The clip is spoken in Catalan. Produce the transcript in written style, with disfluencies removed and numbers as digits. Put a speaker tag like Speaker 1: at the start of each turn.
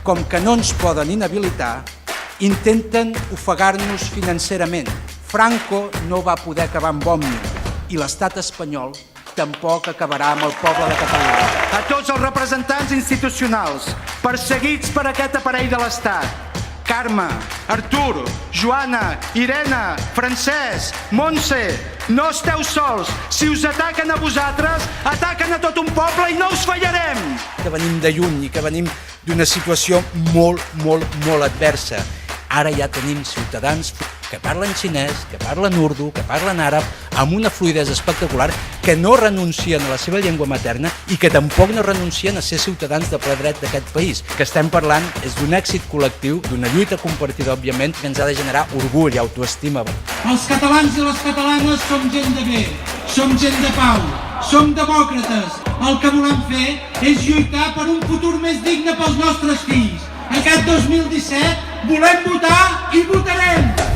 Speaker 1: com que no ens poden inhabilitar, intenten ofegar-nos financerament. Franco no va poder acabar amb Òmnium i l'estat espanyol tampoc acabarà amb el poble de Catalunya.
Speaker 2: A tots els representants institucionals perseguits per aquest aparell de l'Estat, Carme, Artur, Joana, Irene, Francesc, Montse, no esteu sols. Si us ataquen a vosaltres, ataquen a tot un poble i no us fallarem.
Speaker 1: Que venim de lluny i que venim d'una situació molt adversa. Ara ja tenim ciutadans que parlen xinès, que parlen urdu, que parlen àrab, amb una fluïdesa espectacular, que no renuncien a la seva llengua materna i que tampoc no renuncien a ser ciutadans de ple dret d'aquest país. Que estem parlant és d'un èxit col·lectiu, d'una lluita compartida, òbviament, que ens ha de generar orgull i autoestima.
Speaker 3: Els catalans i les catalanes som gent de bé, som gent de pau, som demòcrates. El que volem fer és lluitar per un futur més digne pels nostres fills. Aquest 2017 volem votar i votarem!